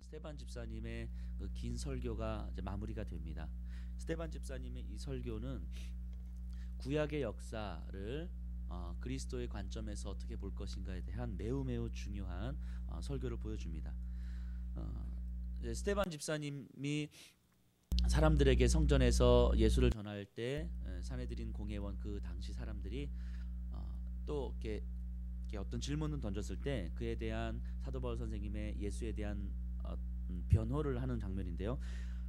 스테반 집사님의 그 긴 설교가 이제 마무리가 됩니다. 스테반 집사님의 이 설교는 구약의 역사를 그리스도의 관점에서 어떻게 볼 것인가에 대한 매우 중요한 설교를 보여줍니다. 스테반 집사님이 사람들에게 성전에서 예수를 전할 때 사내들인 공회원 그 당시 사람들이 또 이렇게 어떤 질문을 던졌을 때 그에 대한 사도 바울 선생님의 예수에 대한 변호를 하는 장면인데요.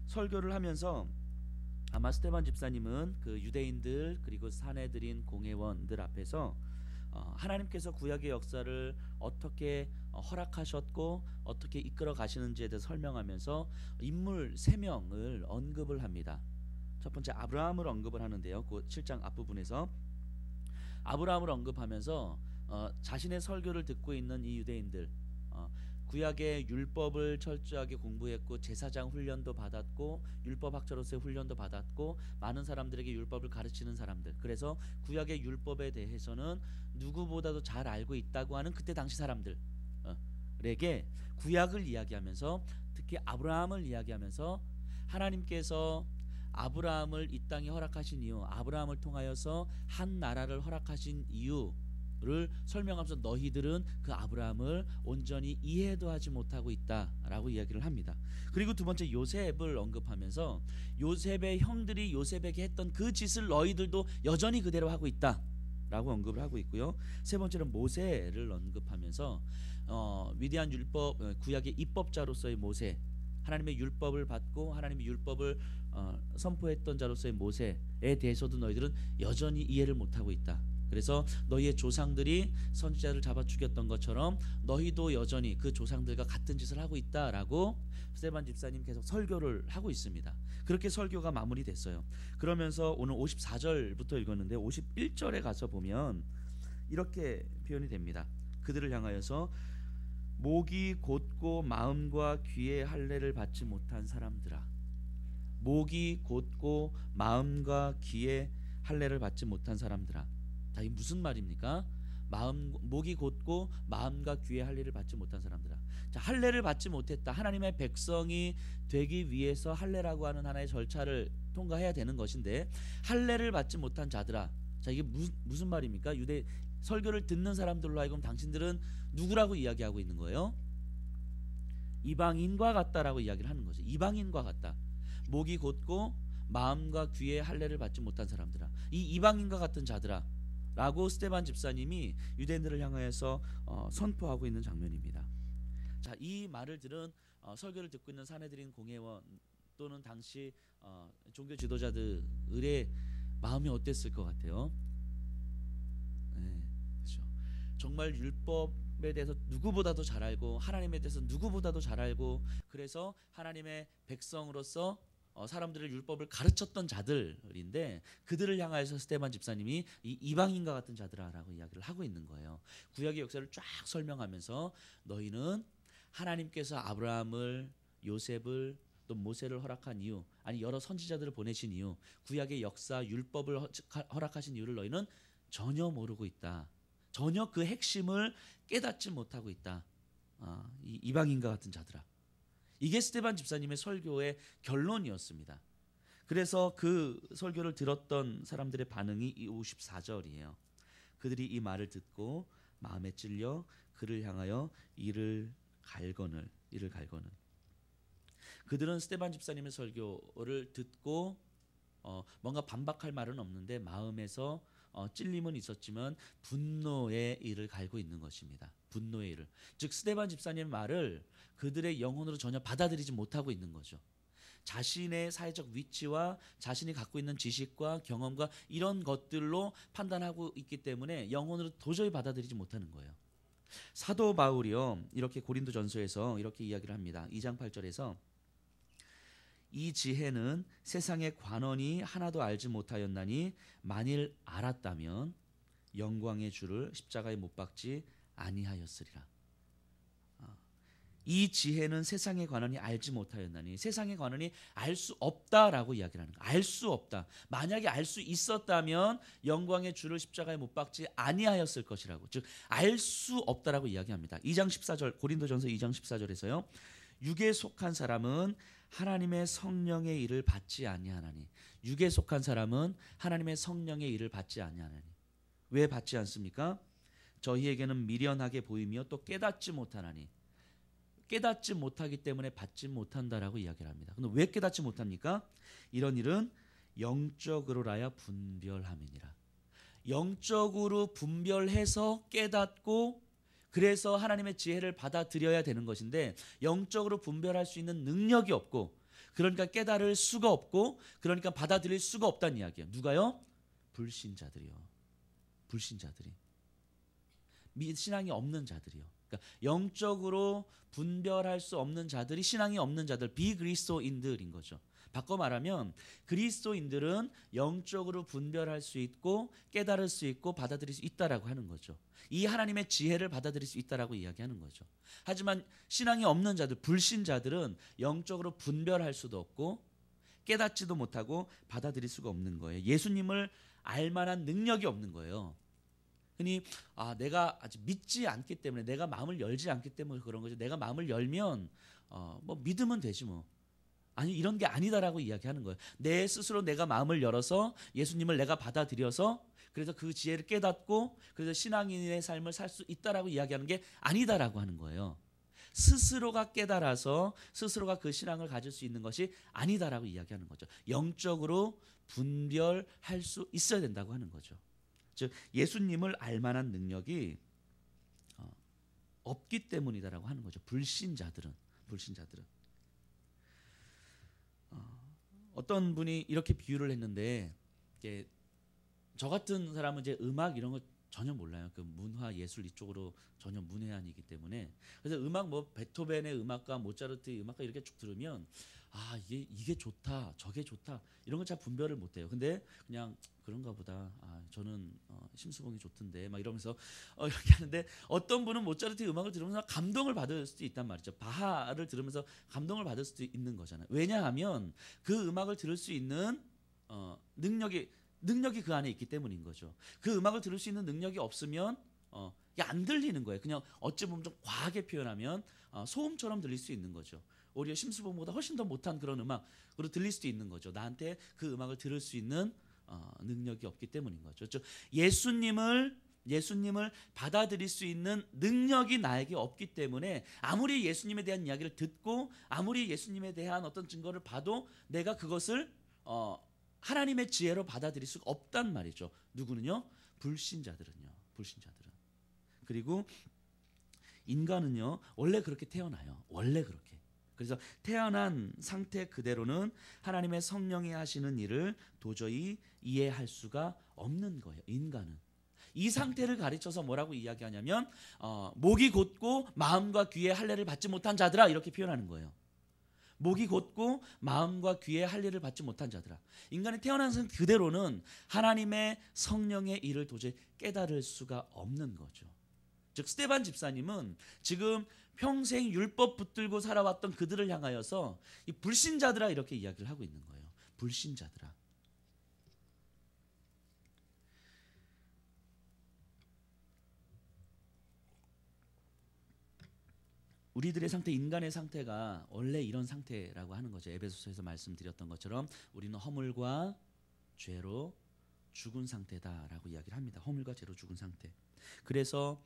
설교를 하면서 아마 스테반 집사님은 그 유대인들 그리고 사내들인 공회원들 앞에서 하나님께서 구약의 역사를 어떻게 허락하셨고 어떻게 이끌어 가시는지에 대해서 설명하면서 인물 3명을 언급을 합니다. 첫 번째 아브라함을 언급을 하는데요. 그 7장 앞부분에서 아브라함을 언급하면서 자신의 설교를 듣고 있는 이 유대인들, 구약의 율법을 철저하게 공부했고 제사장 훈련도 받았고 율법학자로서의 훈련도 받았고 많은 사람들에게 율법을 가르치는 사람들, 그래서 구약의 율법에 대해서는 누구보다도 잘 알고 있다고 하는 그때 당시 사람들에게 구약을 이야기하면서 특히 아브라함을 이야기하면서 하나님께서 아브라함을 이 땅에 허락하신 이유, 아브라함을 통하여서 한 나라를 허락하신 이유를 설명하면서 너희들은 그 아브라함을 온전히 이해도 하지 못하고 있다라고 이야기를 합니다. 그리고 두 번째 요셉을 언급하면서 요셉의 형들이 요셉에게 했던 그 짓을 너희들도 여전히 그대로 하고 있다라고 언급을 하고 있고요. 세 번째는 모세를 언급하면서 위대한 율법, 구약의 입법자로서의 모세, 하나님의 율법을 받고 하나님의 율법을 선포했던 자로서의 모세에 대해서도 너희들은 여전히 이해를 못하고 있다. 그래서 너희의 조상들이 선지자를 잡아 죽였던 것처럼 너희도 여전히 그 조상들과 같은 짓을 하고 있다라고 스테반 집사님 계속 설교를 하고 있습니다. 그렇게 설교가 마무리됐어요. 그러면서 오늘 54절부터 읽었는데 51절에 가서 보면 이렇게 표현이 됩니다. 그들을 향하여서 목이 곧고 마음과 귀의 할례를 받지 못한 사람들아, 목이 곧고 마음과 귀의 할례를 받지 못한 사람들아. 자, 이게 무슨 말입니까? 목이 곧고 마음과 귀의 할례를 받지 못한 사람들아. 자, 할례를 받지 못했다. 하나님의 백성이 되기 위해서 할례라고 하는 하나의 절차를 통과해야 되는 것인데 할례를 받지 못한 자들아. 자, 이게 무슨 말입니까? 유대 설교를 듣는 사람들로 하여금 당신들은 누구라고 이야기하고 있는 거예요? 이방인과 같다라고 이야기를 하는 거죠. 이방인과 같다. 목이 곧고 마음과 귀의 할례를 받지 못한 사람들아, 이 이방인과 같은 자들아 라고 스테반 집사님이 유대인들을 향하여서 선포하고 있는 장면입니다. 자, 이 말을 들은 설교를 듣고 있는 사내들인 공회원 또는 당시 종교 지도자들의 마음이 어땠을 것 같아요? 네, 그렇죠. 정말 율법에 대해서 누구보다도 잘 알고 하나님에 대해서 누구보다도 잘 알고 그래서 하나님의 백성으로서 사람들의 율법을 가르쳤던 자들인데 그들을 향하여서 스테반 집사님이 이 이방인과 같은 자들아라고 이야기를 하고 있는 거예요. 구약의 역사를 쫙 설명하면서 너희는 하나님께서 아브라함을, 요셉을, 또 모세를 허락한 이유, 아니 여러 선지자들을 보내신 이유, 구약의 역사, 율법을 허락하신 이유를 너희는 전혀 모르고 있다. 전혀 그 핵심을 깨닫지 못하고 있다. 이 이방인과 같은 자들아. 이게 스테반 집사님의 설교의 결론이었습니다. 그래서 그 설교를 들었던 사람들의 반응이 이 54절이에요. 그들이 이 말을 듣고 마음에 찔려 그를 향하여 이를 갈거늘. 그들은 스테반 집사님의 설교를 듣고 뭔가 반박할 말은 없는데 마음에서 찔림은 있었지만 분노의 이를 갈고 있는 것입니다. 분노의 이를. 즉 스테반 집사님의 말을 그들의 영혼으로 전혀 받아들이지 못하고 있는 거죠. 자신의 사회적 위치와 자신이 갖고 있는 지식과 경험과 이런 것들로 판단하고 있기 때문에 영혼으로 도저히 받아들이지 못하는 거예요. 사도 바울이요 이렇게 고린도전서에서 이렇게 이야기를 합니다. 2장 8절에서 이 지혜는 세상의 관원이 하나도 알지 못하였나니 만일 알았다면 영광의 주를 십자가에 못 박지 아니하였으리라. 이 지혜는 세상의 관원이 알지 못하였나니, 세상의 관원이 알 수 없다라고 이야기를 하는 거예요. 알 수 없다. 만약에 알 수 있었다면 영광의 주를 십자가에 못 박지 아니하였을 것이라고. 즉 알 수 없다라고 이야기합니다. 2장 14절 고린도전서 2장 14절에서요. 육에 속한 사람은 하나님의 성령의 일을 받지 아니하나니. 육에 속한 사람은 하나님의 성령의 일을 받지 아니하나니. 왜 받지 않습니까? 저희에게는 미련하게 보이며 또 깨닫지 못하나니. 깨닫지 못하기 때문에 받지 못한다라고 이야기를 합니다. 근데 왜 깨닫지 못합니까? 이런 일은 영적으로라야 분별함이니라. 영적으로 분별해서 깨닫고 그래서 하나님의 지혜를 받아들여야 되는 것인데 영적으로 분별할 수 있는 능력이 없고 그러니까 깨달을 수가 없고 그러니까 받아들일 수가 없다는 이야기예요. 누가요? 불신자들이요. 불신자들이. 신앙이 없는 자들이요. 그러니까 영적으로 분별할 수 없는 자들이 신앙이 없는 자들, 비그리스도인들인 거죠. 바꿔 말하면 그리스도인들은 영적으로 분별할 수 있고 깨달을 수 있고 받아들일 수 있다라고 하는 거죠. 이 하나님의 지혜를 받아들일 수 있다라고 이야기하는 거죠. 하지만 신앙이 없는 자들, 불신자들은 영적으로 분별할 수도 없고 깨닫지도 못하고 받아들일 수가 없는 거예요. 예수님을 알 만한 능력이 없는 거예요. 흔히 내가 아직 믿지 않기 때문에 내가 마음을 열지 않기 때문에 그런 거죠. 내가 마음을 열면 뭐 믿으면 되지 뭐. 아니 이런 게 아니다라고 이야기하는 거예요. 내 스스로 내가 마음을 열어서 예수님을 내가 받아들여서 그래서 그 지혜를 깨닫고 그래서 신앙인의 삶을 살 수 있다라고 이야기하는 게 아니다라고 하는 거예요. 스스로가 깨달아서 스스로가 그 신앙을 가질 수 있는 것이 아니다라고 이야기하는 거죠. 영적으로 분별할 수 있어야 된다고 하는 거죠. 즉 예수님을 알 만한 능력이 없기 때문이다라고 하는 거죠. 불신자들은. 어떤 분이 이렇게 비유를 했는데 저 같은 사람은 이제 음악 이런 거 전혀 몰라요. 그 문화 예술 이쪽으로 전혀 문외한이기 때문에 그래서 음악 뭐 베토벤의 음악과 모차르트의 음악과 이렇게 쭉 들으면 이게 좋다 저게 좋다 이런 걸 잘 분별을 못해요. 근데 그냥 그런가 보다. 저는 심수봉이 좋던데 막 이러면서 이렇게 하는데 어떤 분은 모차르트의 음악을 들으면서 감동을 받을 수도 있단 말이죠. 바하를 들으면서 감동을 받을 수도 있는 거잖아요. 왜냐하면 그 음악을 들을 수 있는 능력이 그 안에 있기 때문인 거죠. 그 음악을 들을 수 있는 능력이 없으면 이게 안 들리는 거예요. 그냥 어찌 보면 좀 과하게 표현하면 소음처럼 들릴 수 있는 거죠. 오히려 심수봉보다 훨씬 더 못한 그런 음악으로 들릴 수도 있는 거죠. 나한테 그 음악을 들을 수 있는 능력이 없기 때문인 거죠. 예수님을 받아들일 수 있는 능력이 나에게 없기 때문에 아무리 예수님에 대한 이야기를 듣고 아무리 예수님에 대한 어떤 증거를 봐도 내가 그것을 하나님의 지혜로 받아들일 수가 없단 말이죠. 누구는요? 불신자들은요. 그리고 인간은요 원래 그렇게 태어나요. 원래 그렇게. 그래서 태어난 상태 그대로는 하나님의 성령이 하시는 일을 도저히 이해할 수가 없는 거예요. 인간은. 이 상태를 가르쳐서 뭐라고 이야기하냐면 목이 곧고 마음과 귀의 할례를 받지 못한 자들아 이렇게 표현하는 거예요. 목이 곧고 마음과 귀의 할례를 받지 못한 자들아. 인간이 태어난 상태 그대로는 하나님의 성령의 일을 도저히 깨달을 수가 없는 거죠. 즉 스데반 집사님은 지금 평생 율법 붙들고 살아왔던 그들을 향하여서 이 불신자들아 이렇게 이야기를 하고 있는 거예요. 불신자들아. 우리들의 상태, 인간의 상태가 원래 이런 상태라고 하는 거죠. 에베소서에서 말씀드렸던 것처럼 우리는 허물과 죄로 죽은 상태다라고 이야기를 합니다. 허물과 죄로 죽은 상태. 그래서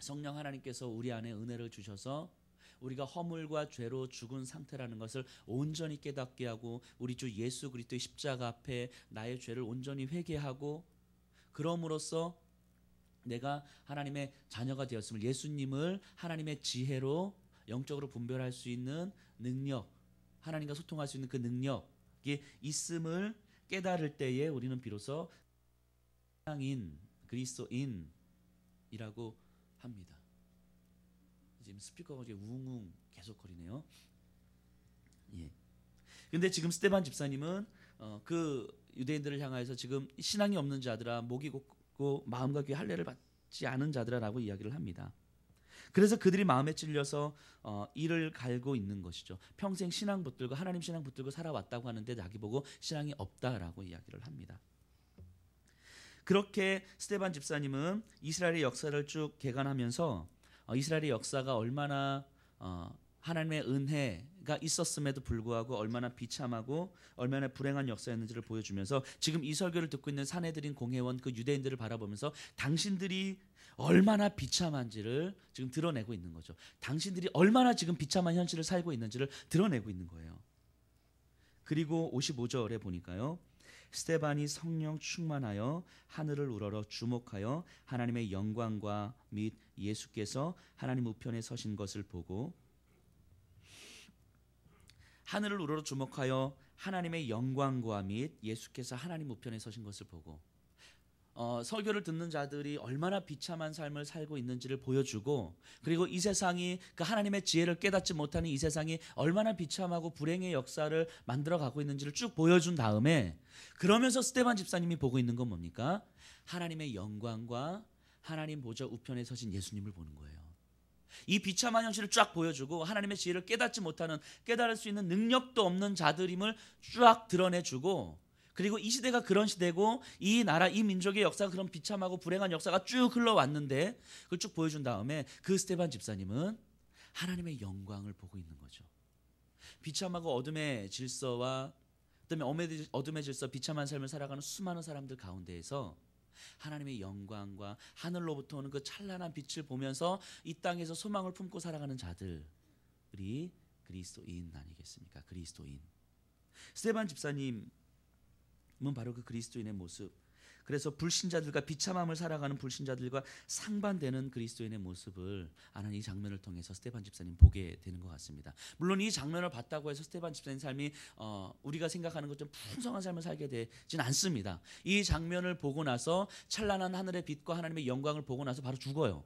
성령 하나님께서 우리 안에 은혜를 주셔서 우리가 허물과 죄로 죽은 상태라는 것을 온전히 깨닫게 하고 우리 주 예수 그리스도의 십자가 앞에 나의 죄를 온전히 회개하고 그럼으로써 내가 하나님의 자녀가 되었음을 예수님을 하나님의 지혜로 영적으로 분별할 수 있는 능력, 하나님과 소통할 수 있는 그 능력이 있음을 깨달을 때에 우리는 비로소 신앙인, 그리스도인이라고 합니다. 지금 스피커가 이제 웅웅 계속 거리네요. 예. 근데 지금 스데반 집사님은 그 유대인들을 향해서 지금 신앙이 없는 자들아 목이 곧고 마음과 귀의 할례를 받지 않은 자들아라고 이야기를 합니다. 그래서 그들이 마음에 찔려서 이를 갈고 있는 것이죠. 평생 신앙 붙들고 하나님 신앙 붙들고 살아왔다고 하는데 자기 보고 신앙이 없다라고 이야기를 합니다. 그렇게 스데반 집사님은 이스라엘의 역사를 쭉 개관하면서 이스라엘의 역사가 얼마나 하나님의 은혜가 있었음에도 불구하고 얼마나 비참하고 얼마나 불행한 역사였는지를 보여주면서 지금 이 설교를 듣고 있는 사내들인 공회원 그 유대인들을 바라보면서 당신들이 얼마나 비참한지를 지금 드러내고 있는 거죠. 당신들이 얼마나 지금 비참한 현실을 살고 있는지를 드러내고 있는 거예요. 그리고 55절에 보니까요. 스데반이 성령 충만하여 하늘을 우러러 주목하여 하나님의 영광과 및 예수께서 하나님 우편에 서신 것을 보고, 하늘을 우러러 주목하여 하나님의 영광과 및 예수께서 하나님 우편에 서신 것을 보고, 설교를 듣는 자들이 얼마나 비참한 삶을 살고 있는지를 보여주고, 그리고 이 세상이 그 하나님의 지혜를 깨닫지 못하는 이 세상이 얼마나 비참하고 불행의 역사를 만들어가고 있는지를 쭉 보여준 다음에, 그러면서 스데반 집사님이 보고 있는 건 뭡니까? 하나님의 영광과 하나님 보좌 우편에 서신 예수님을 보는 거예요. 이 비참한 현실을 쫙 보여주고 하나님의 지혜를 깨닫지 못하는, 깨달을 수 있는 능력도 없는 자들임을 쫙 드러내주고, 그리고 이 시대가 그런 시대고 이 나라 이 민족의 역사가 그런 비참하고 불행한 역사가 쭉 흘러왔는데 그걸 쭉 보여준 다음에 그 스데반 집사님은 하나님의 영광을 보고 있는 거죠. 비참하고 어둠의 질서와 그다음에 어둠의 질서, 비참한 삶을 살아가는 수많은 사람들 가운데에서 하나님의 영광과 하늘로부터 오는 그 찬란한 빛을 보면서 이 땅에서 소망을 품고 살아가는 자들이 그리스도인 아니겠습니까? 그리스도인. 스데반 집사님은 바로 그 그리스도인의 모습. 그래서 불신자들과 비참함을 살아가는 불신자들과 상반되는 그리스도인의 모습을 아는 이 장면을 통해서 스데반 집사님 보게 되는 것 같습니다. 물론 이 장면을 봤다고 해서 스데반 집사님 삶이 우리가 생각하는 것처럼 풍성한 삶을 살게 되진 않습니다. 이 장면을 보고 나서 찬란한 하늘의 빛과 하나님의 영광을 보고 나서 바로 죽어요.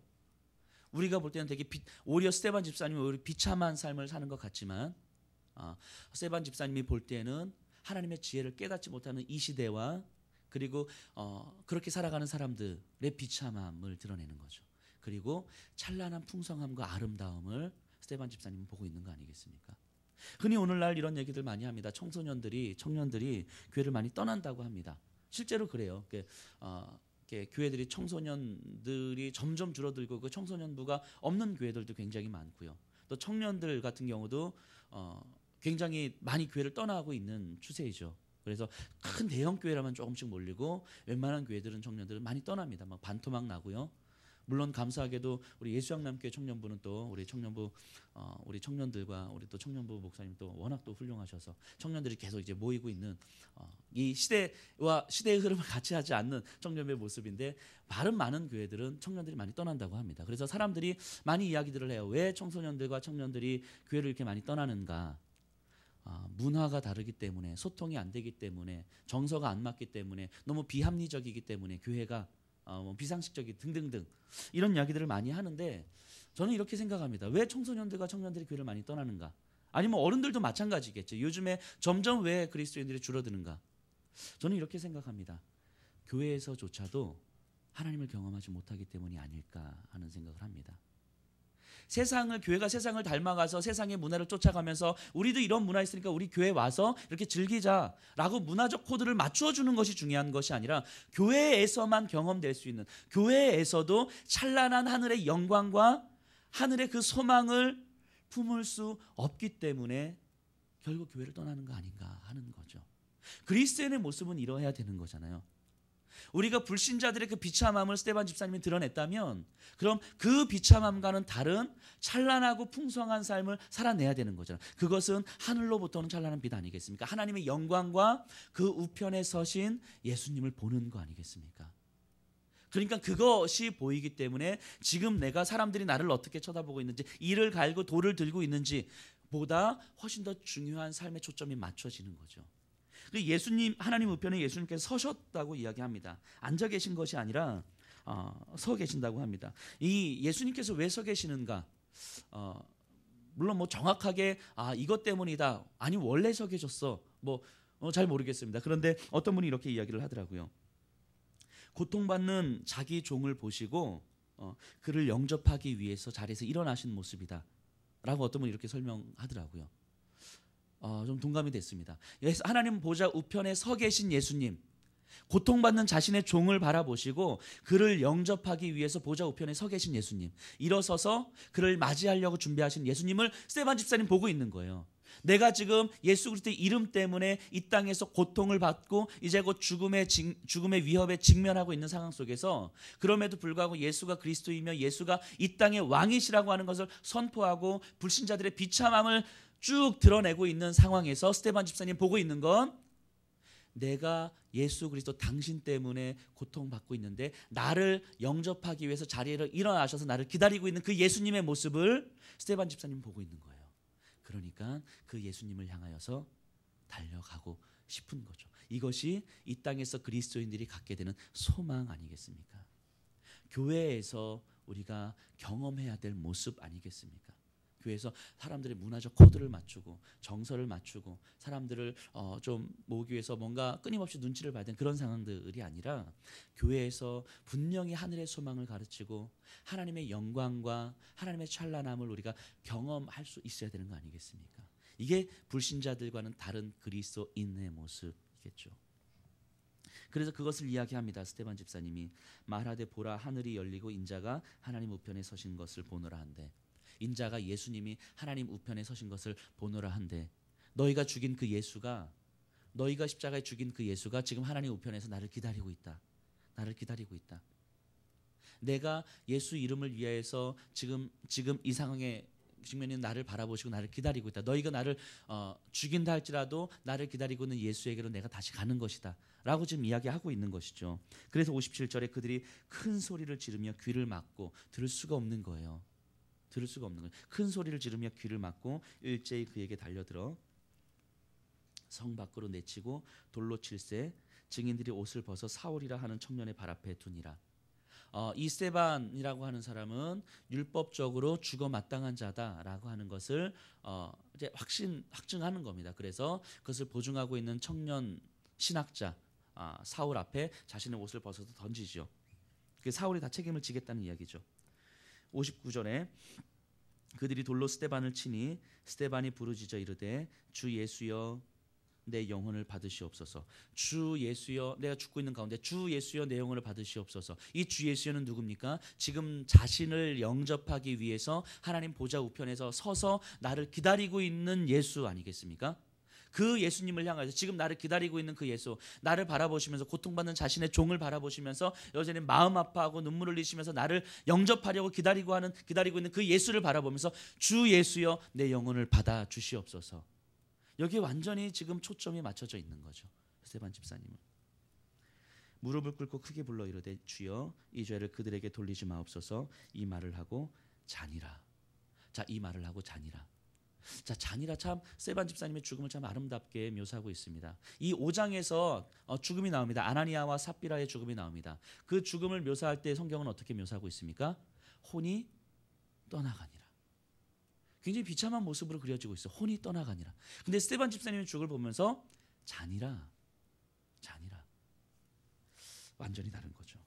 우리가 볼 때는 되게 오히려 스데반 집사님이 오히려 비참한 삶을 사는 것 같지만 스데반 집사님이 볼 때는 하나님의 지혜를 깨닫지 못하는 이 시대와 그리고 그렇게 살아가는 사람들의 비참함을 드러내는 거죠. 그리고 찬란한 풍성함과 아름다움을 스데반 집사님은 보고 있는 거 아니겠습니까? 흔히 오늘날 이런 얘기들 많이 합니다. 청년들이 교회를 많이 떠난다고 합니다. 실제로 그래요. 교회들이 청소년들이 점점 줄어들고 그 청소년부가 없는 교회들도 굉장히 많고요. 또 청년들 같은 경우도 굉장히 많이 교회를 떠나고 있는 추세이죠. 그래서 큰 대형 교회라면 조금씩 몰리고 웬만한 교회들은 청년들은 많이 떠납니다. 막 반토막 나고요. 물론 감사하게도 우리 예수양남교회 청년부는 또 우리 청년부 우리 청년들과 우리 또 청년부 목사님 또 워낙 또 훌륭하셔서 청년들이 계속 이제 모이고 있는 이 시대의 흐름을 같이 하지 않는 청년부의 모습인데, 다른 많은 교회들은 청년들이 많이 떠난다고 합니다. 그래서 사람들이 많이 이야기들을 해요. 왜 청소년들과 청년들이 교회를 이렇게 많이 떠나는가? 문화가 다르기 때문에, 소통이 안 되기 때문에, 정서가 안 맞기 때문에, 너무 비합리적이기 때문에, 교회가 비상식적이 등등등 이런 이야기들을 많이 하는데, 저는 이렇게 생각합니다. 왜 청소년들과 청년들이 교회를 많이 떠나는가? 아니면 어른들도 마찬가지겠죠. 요즘에 점점 왜 그리스도인들이 줄어드는가? 저는 이렇게 생각합니다. 교회에서조차도 하나님을 경험하지 못하기 때문이 아닐까 하는 생각을 합니다. 교회가 세상을 닮아가서 세상의 문화를 쫓아가면서 우리도 이런 문화 있으니까 우리 교회 와서 이렇게 즐기자라고 문화적 코드를 맞추어 주는 것이 중요한 것이 아니라, 교회에서만 경험될 수 있는, 교회에서도 찬란한 하늘의 영광과 하늘의 그 소망을 품을 수 없기 때문에 결국 교회를 떠나는 거 아닌가 하는 거죠. 그리스도인의 모습은 이러해야 되는 거잖아요. 우리가 불신자들의 그 비참함을 스데반 집사님이 드러냈다면, 그럼 그 비참함과는 다른 찬란하고 풍성한 삶을 살아내야 되는 거잖아요. 그것은 하늘로부터 오는 찬란한 빛 아니겠습니까? 하나님의 영광과 그 우편에 서신 예수님을 보는 거 아니겠습니까? 그러니까 그것이 보이기 때문에 지금 내가 사람들이 나를 어떻게 쳐다보고 있는지, 이를 갈고 돌을 들고 있는지 보다 훨씬 더 중요한 삶의 초점이 맞춰지는 거죠. 예수님, 하나님 우편에 예수님께서 서셨다고 이야기합니다. 앉아 계신 것이 아니라 서 계신다고 합니다. 이 예수님께서 왜 서 계시는가? 물론 뭐 정확하게 이것 때문이다, 아니 원래 서 계셨어, 잘 모르겠습니다. 그런데 어떤 분이 이렇게 이야기를 하더라고요. 고통받는 자기 종을 보시고 그를 영접하기 위해서 자리에서 일어나신 모습이다 라고 어떤 분이 이렇게 설명하더라고요. 좀 동감이 됐습니다. 하나님 보좌 우편에 서 계신 예수님, 고통받는 자신의 종을 바라보시고 그를 영접하기 위해서 보좌 우편에 서 계신 예수님, 일어서서 그를 맞이하려고 준비하신 예수님을 스데반 집사님 보고 있는 거예요. 내가 지금 예수 그리스도의 이름 때문에 이 땅에서 고통을 받고 이제 곧 죽음의 위협에 직면하고 있는 상황 속에서 그럼에도 불구하고 예수가 그리스도이며 예수가 이 땅의 왕이시라고 하는 것을 선포하고 불신자들의 비참함을 쭉 드러내고 있는 상황에서 스데반 집사님 보고 있는 건 내가 예수 그리스도 당신 때문에 고통받고 있는데 나를 영접하기 위해서 자리에 일어나셔서 나를 기다리고 있는 그 예수님의 모습을 스데반 집사님 보고 있는 거예요. 그러니까 그 예수님을 향하여서 달려가고 싶은 거죠. 이것이 이 땅에서 그리스도인들이 갖게 되는 소망 아니겠습니까? 교회에서 우리가 경험해야 될 모습 아니겠습니까? 교회에서 사람들의 문화적 코드를 맞추고 정서를 맞추고 사람들을 좀 모으기 위해서 뭔가 끊임없이 눈치를 봐야 되는 그런 상황들이 아니라 교회에서 분명히 하늘의 소망을 가르치고 하나님의 영광과 하나님의 찬란함을 우리가 경험할 수 있어야 되는 거 아니겠습니까? 이게 불신자들과는 다른 그리스도인의 모습이겠죠. 그래서 그것을 이야기합니다. 스데반 집사님이 말하되 보라 하늘이 열리고 인자가 하나님 우편에 서신 것을 보노라 한데, 인자가 예수님이 하나님 우편에 서신 것을 보노라 한데, 너희가 죽인 그 예수가, 너희가 십자가에 죽인 그 예수가 지금 하나님 우편에서 나를 기다리고 있다. 나를 기다리고 있다. 내가 예수 이름을 위하여서 지금 이 상황에 직면인 나를 바라보시고 나를 기다리고 있다. 너희가 나를 죽인다 할지라도 나를 기다리고 있는 예수에게로 내가 다시 가는 것이다 라고 지금 이야기하고 있는 것이죠. 그래서 57절에 그들이 큰 소리를 지르며 귀를 막고 들을 수가 없는 거예요. 들을 수가 없는 거예요. 큰 소리를 지르며 귀를 막고 일제히 그에게 달려들어 성 밖으로 내치고 돌로 칠세 증인들이 옷을 벗어 사울이라 하는 청년의 발 앞에 두니라. 이 스데반이라고 하는 사람은 율법적으로 죽어 마땅한 자다라고 하는 것을 이제 확증하는 겁니다. 그래서 그것을 보증하고 있는 청년 신학자 사울 앞에 자신의 옷을 벗어서 던지죠. 그 사울이 다 책임을 지겠다는 이야기죠. 59절에 그들이 돌로 스데반을 치니 스데반이 부르짖어 이르되 주 예수여 내 영혼을 받으시옵소서. 주 예수여, 내가 죽고 있는 가운데 주 예수여 내 영혼을 받으시옵소서. 이 주 예수여는 누굽니까? 지금 자신을 영접하기 위해서 하나님 보좌 우편에서 서서 나를 기다리고 있는 예수 아니겠습니까? 그 예수님을 향해서 지금 나를 기다리고 있는 그 예수, 나를 바라보시면서 고통받는 자신의 종을 바라보시면서 여전히 마음 아파하고 눈물을 흘리시면서 나를 영접하려고 기다리고 있는 그 예수를 바라보면서 주 예수여 내 영혼을 받아 주시옵소서. 여기에 완전히 지금 초점이 맞춰져 있는 거죠. 스데반 집사님은 무릎을 꿇고 크게 불러 이르되 주여 이 죄를 그들에게 돌리지 마옵소서. 이 말을 하고 자니라. 자, 이 말을 하고 자니라. 자, 자니라 참 스데반 집사님의 죽음을 참 아름답게 묘사하고 있습니다. 이 5장에서 죽음이 나옵니다. 아나니아와 삽비라의 죽음이 나옵니다. 그 죽음을 묘사할 때 성경은 어떻게 묘사하고 있습니까? 혼이 떠나가니라. 굉장히 비참한 모습으로 그려지고 있어. 혼이 떠나가니라. 근데 스데반 집사님의 죽음을 보면서 자니라. 완전히 다른 거죠.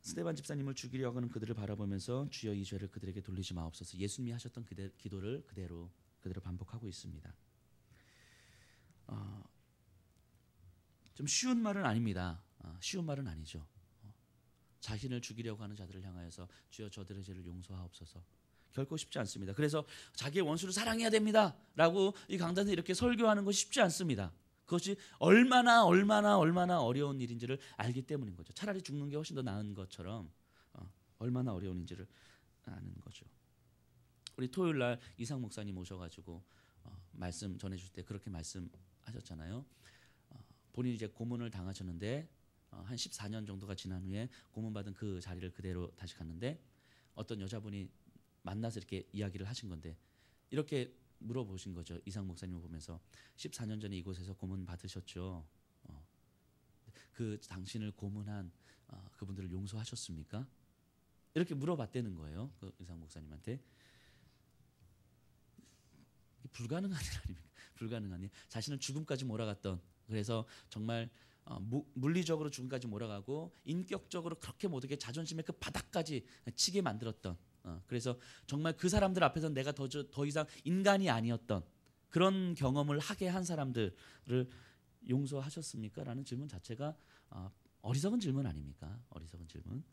스데반 집사님을 죽이려고 하는 그들을 바라보면서 주여 이 죄를 그들에게 돌리지 마옵소서. 예수님이 하셨던 기도를 그대로 반복하고 있습니다. 좀 쉬운 말은 아닙니다. 쉬운 말은 아니죠. 자신을 죽이려고 하는 자들을 향하여서 주여 저들의 죄를 용서하옵소서. 결코 쉽지 않습니다. 그래서 자기의 원수를 사랑해야 됩니다 라고 이 강단에서 이렇게 설교하는 것이 쉽지 않습니다. 그것이 얼마나 어려운 일인지를 알기 때문인 거죠. 차라리 죽는 게 훨씬 더 나은 것처럼 얼마나 어려운 일인지를 아는 거죠. 우리 토요일 날 이상 목사님 오셔가지고 말씀 전해줄 때 그렇게 말씀하셨잖아요. 본인이 이제 고문을 당하셨는데 한 14년 정도가 지난 후에 고문받은 그 자리를 그대로 다시 갔는데 어떤 여자분이 만나서 이렇게 이야기를 하신 건데 이렇게 물어보신 거죠. 이상 목사님을 보면서 14년 전에 이곳에서 고문 받으셨죠. 그 당신을 고문한 그분들을 용서하셨습니까? 이렇게 물어봤다는 거예요. 그 이상 목사님한테. 불가능한 일 아닙니까? 불가능한 일. 자신을 죽음까지 몰아갔던, 그래서 정말 물리적으로 죽음까지 몰아가고 인격적으로 그렇게 못하게 자존심의 그 바닥까지 치게 만들었던, 그래서 정말 그 사람들 앞에서 내가 더 이상 인간이 아니었던 그런 경험을 하게 한 사람들을 용서하셨습니까? 라는 질문 자체가 어리석은 질문 아닙니까? 어리석은 질문.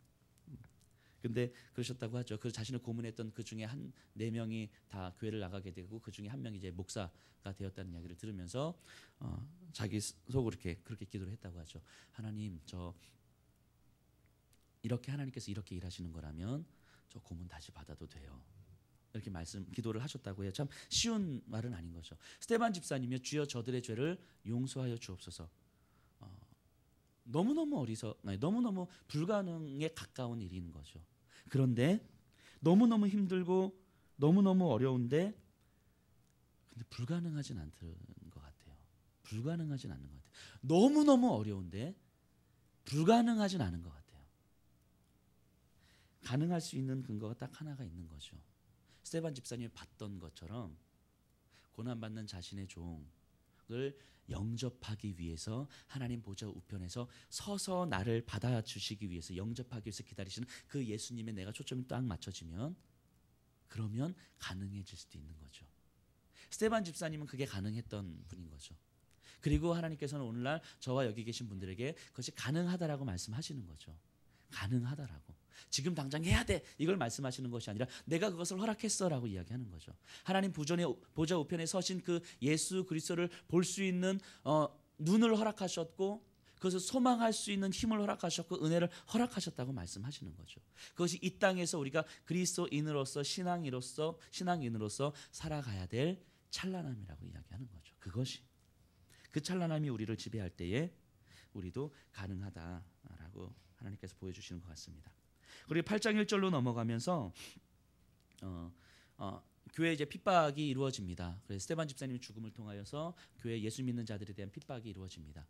근데 그러셨다고 하죠. 그 자신을 고문했던 그 중에 한 4명이 다 교회를 나가게 되고 그 중에 한 명이 이제 목사가 되었다는 이야기를 들으면서 자기 속으로 그렇게 기도를 했다고 하죠. 하나님, 저 이렇게 하나님께서 이렇게 일하시는 거라면 저 고문 다시 받아도 돼요. 이렇게 기도를 하셨다고 해요. 참 쉬운 말은 아닌 거죠. 스데반 집사님이요, 주여 저들의 죄를 용서하여 주옵소서. 너무너무 불가능에 가까운 일인 거죠. 그런데 너무너무 힘들고 너무너무 어려운데 근데 불가능하진 않는 것 같아요. 불가능하진 않는 것 같아요. 너무너무 어려운데 불가능하진 않은 것 같아요. 가능할 수 있는 근거가 딱 하나가 있는 거죠. 스데반 집사님이 봤던 것처럼 고난받는 자신의 종을 영접하기 위해서 하나님 보좌 우편에서 서서 나를 받아주시기 위해서 영접하기 위해서 기다리시는 그 예수님의 내가 초점이 딱 맞춰지면 그러면 가능해질 수도 있는 거죠. 스데반 집사님은 그게 가능했던 분인 거죠. 그리고 하나님께서는 오늘날 저와 여기 계신 분들에게 그것이 가능하다라고 말씀하시는 거죠. 가능하다라고. 지금 당장 해야 돼 이걸 말씀하시는 것이 아니라 내가 그것을 허락했어라고 이야기하는 거죠. 하나님 보좌 우편에 서신 그 예수 그리스도를 볼 수 있는 눈을 허락하셨고 그것을 소망할 수 있는 힘을 허락하셨고 은혜를 허락하셨다고 말씀하시는 거죠. 그것이 이 땅에서 우리가 그리스도인으로서 신앙인으로서 살아가야 될 찬란함이라고 이야기하는 거죠. 그것이 그 찬란함이 우리를 지배할 때에 우리도 가능하다라고 하나님께서 보여주시는 것 같습니다. 그리고 8장 1절로 넘어가면서 교회 이제 핍박이 이루어집니다. 그래서 스데반 집사님의 죽음을 통하여서 교회 예수 믿는 자들에 대한 핍박이 이루어집니다.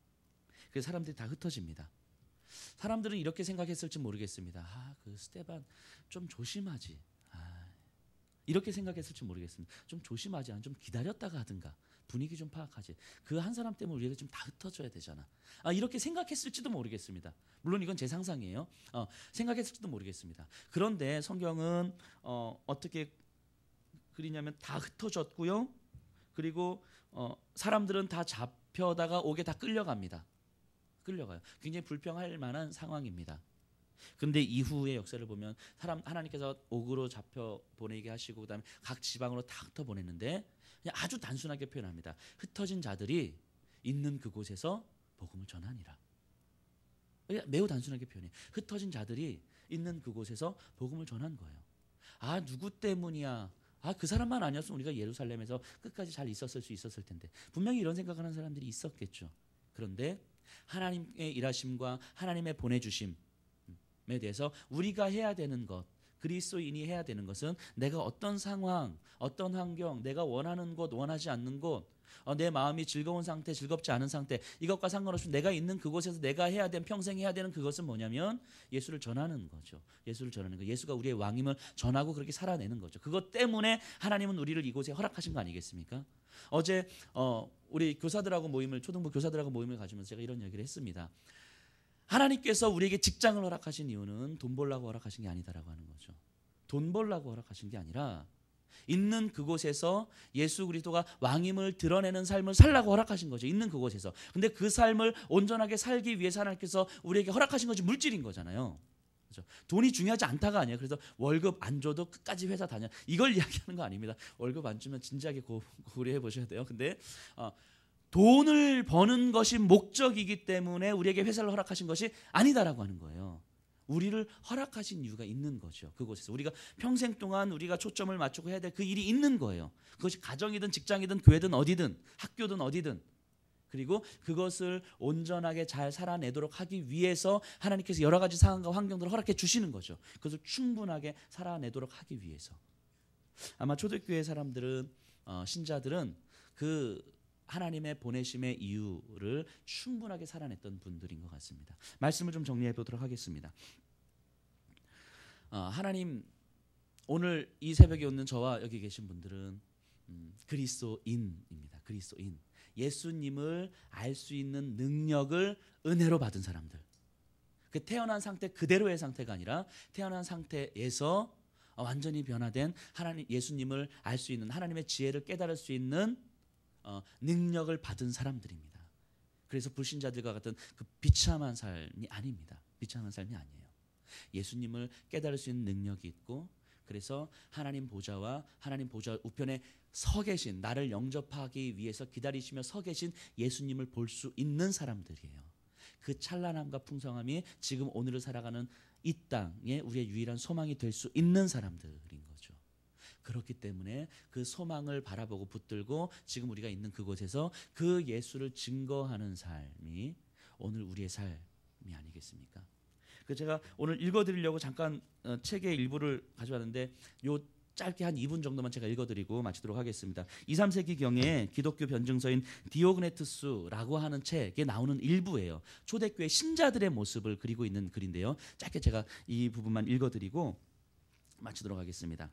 그래서 사람들이 다 흩어집니다. 사람들은 이렇게 생각했을지 모르겠습니다. 그 스데반 좀 조심하지. 이렇게 생각했을지 모르겠습니다. 좀 조심하지 않아? 좀 기다렸다가 하든가. 분위기 좀 파악하지. 그 한 사람 때문에 우리가 좀 다 흩어져야 되잖아. 이렇게 생각했을지도 모르겠습니다. 물론 이건 제 상상이에요. 생각했을지도 모르겠습니다. 그런데 성경은 어떻게 그리냐면 다 흩어졌고요. 그리고 사람들은 다 잡혀다가 옥에 다 끌려갑니다. 끌려가요. 굉장히 불평할 만한 상황입니다. 근데 이후의 역사를 보면 하나님께서 옥으로 잡혀 보내게 하시고 그다음에 각 지방으로 다 흩어 보냈는데 그냥 아주 단순하게 표현합니다. 흩어진 자들이 있는 그곳에서 복음을 전하니라. 매우 단순하게 표현해. 흩어진 자들이 있는 그곳에서 복음을 전한 거예요. 누구 때문이야? 그 사람만 아니었으면 우리가 예루살렘에서 끝까지 잘 있었을 수 있었을 텐데. 분명히 이런 생각을 하는 사람들이 있었겠죠. 그런데 하나님의 일하심과 하나님의 보내주심에 대해서 우리가 해야 되는 것, 그리스도인이 해야 되는 것은 내가 어떤 상황, 어떤 환경, 내가 원하는 곳, 원하지 않는 곳, 내 마음이 즐거운 상태, 즐겁지 않은 상태, 이것과 상관없이 내가 있는 그곳에서 내가 해야 되는, 평생 해야 되는 그것은 뭐냐면 예수를 전하는 거죠. 예수를 전하는 거. 예수가 우리의 왕임을 전하고 그렇게 살아내는 거죠. 그것 때문에 하나님은 우리를 이곳에 허락하신 거 아니겠습니까? 어제 우리 초등부 교사들하고 모임을 가지면서 제가 이런 얘기를 했습니다. 하나님께서 우리에게 직장을 허락하신 이유는 돈 벌라고 허락하신 게 아니다라고 하는 거죠. 돈 벌라고 허락하신 게 아니라 있는 그곳에서 예수 그리스도가 왕임을 드러내는 삶을 살라고 허락하신 거죠. 있는 그곳에서. 근데 그 삶을 온전하게 살기 위해서 하나님께서 우리에게 허락하신 것이 물질인 거잖아요. 그렇죠? 돈이 중요하지 않다가 아니에요. 그래서 월급 안 줘도 끝까지 회사 다녀. 이걸 이야기하는 거 아닙니다. 월급 안 주면 진지하게 고려해 보셔야 돼요. 근데 돈을 버는 것이 목적이기 때문에 우리에게 회사를 허락하신 것이 아니다라고 하는 거예요. 우리를 허락하신 이유가 있는 거죠. 그곳에서 우리가 평생 동안 우리가 초점을 맞추고 해야 될 그 일이 있는 거예요. 그것이 가정이든 직장이든 교회든 어디든 학교든 어디든. 그리고 그것을 온전하게 잘 살아내도록 하기 위해서 하나님께서 여러 가지 상황과 환경들을 허락해 주시는 거죠. 그것을 충분하게 살아내도록 하기 위해서. 아마 초대교회 사람들은 신자들은 그 하나님의 보내심의 이유를 충분하게 살아냈던 분들인 것 같습니다. 말씀을 좀 정리해 보도록 하겠습니다. 하나님, 오늘 이 새벽에 오는 저와 여기 계신 분들은 그리스도인입니다. 그리스도인. 예수님을 알 수 있는 능력을 은혜로 받은 사람들. 그 태어난 상태 그대로의 상태가 아니라 태어난 상태에서 완전히 변화된 하나님 예수님을 알 수 있는 하나님의 지혜를 깨달을 수 있는 능력을 받은 사람들입니다. 그래서 불신자들과 같은 그 비참한 삶이 아닙니다. 비참한 삶이 아니에요. 예수님을 깨달을 수 있는 능력이 있고, 그래서 하나님 보좌와 하나님 보좌 우편에 서 계신, 나를 영접하기 위해서 기다리시며 서 계신 예수님을 볼 수 있는 사람들이에요. 그 찬란함과 풍성함이 지금 오늘을 살아가는 이 땅에 우리의 유일한 소망이 될 수 있는 사람들인 거죠. 그렇기 때문에 그 소망을 바라보고 붙들고 지금 우리가 있는 그곳에서 그 예수를 증거하는 삶이 오늘 우리의 삶이 아니겠습니까? 그 제가 오늘 읽어드리려고 잠깐 책의 일부를 가져왔는데, 요 짧게 한 2분 정도만 제가 읽어드리고 마치도록 하겠습니다. 2, 3세기경에 기독교 변증서인 디오그네투스라고 하는 책에 나오는 일부예요. 초대교회 신자들의 모습을 그리고 있는 글인데요. 짧게 제가 이 부분만 읽어드리고 마치도록 하겠습니다.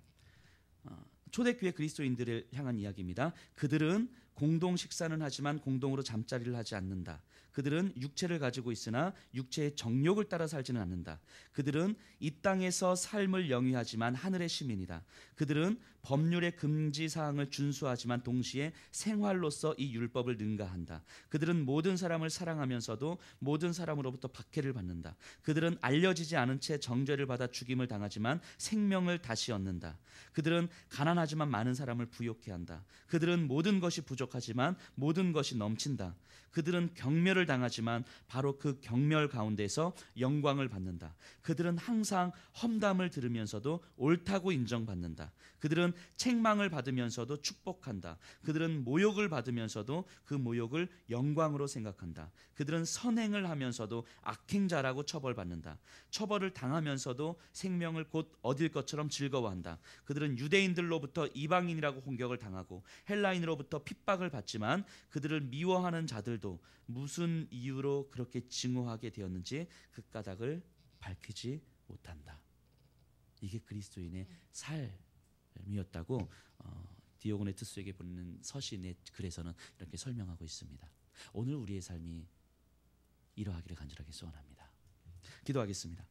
초대교회 그리스도인들을 향한 이야기입니다. 그들은 공동 식사는 하지만 공동으로 잠자리를 하지 않는다. 그들은 육체를 가지고 있으나 육체의 정욕을 따라 살지는 않는다. 그들은 이 땅에서 삶을 영위하지만 하늘의 시민이다. 그들은 법률의 금지 사항을 준수하지만 동시에 생활로서 이 율법을 능가한다. 그들은 모든 사람을 사랑하면서도 모든 사람으로부터 박해를 받는다. 그들은 알려지지 않은 채 정죄를 받아 죽임을 당하지만 생명을 다시 얻는다. 그들은 가난하지만 많은 사람을 부욕해 한다. 그들은 모든 것이 부족하지만 모든 것이 넘친다. 그들은 경멸을 당하지만 바로 그 경멸 가운데서 영광을 받는다. 그들은 항상 험담을 들으면서도 옳다고 인정받는다. 그들은 책망을 받으면서도 축복한다. 그들은 모욕을 받으면서도 그 모욕을 영광으로 생각한다. 그들은 선행을 하면서도 악행자라고 처벌받는다. 처벌을 당하면서도 생명을 곧 얻을 것처럼 즐거워한다. 그들은 유대인들로부터 이방인이라고 공격을 당하고 헬라인으로부터 핍박을 받지만 그들을 미워하는 자들도 무슨 이유로 그렇게 증오하게 되었는지 그 까닭을 밝히지 못한다. 이게 그리스도인의 삶이었다고 디오그네투스에게 보내는 서신의 글에서는 이렇게 설명하고 있습니다. 오늘 우리의 삶이 이러하기를 간절하게 소원합니다. 기도하겠습니다.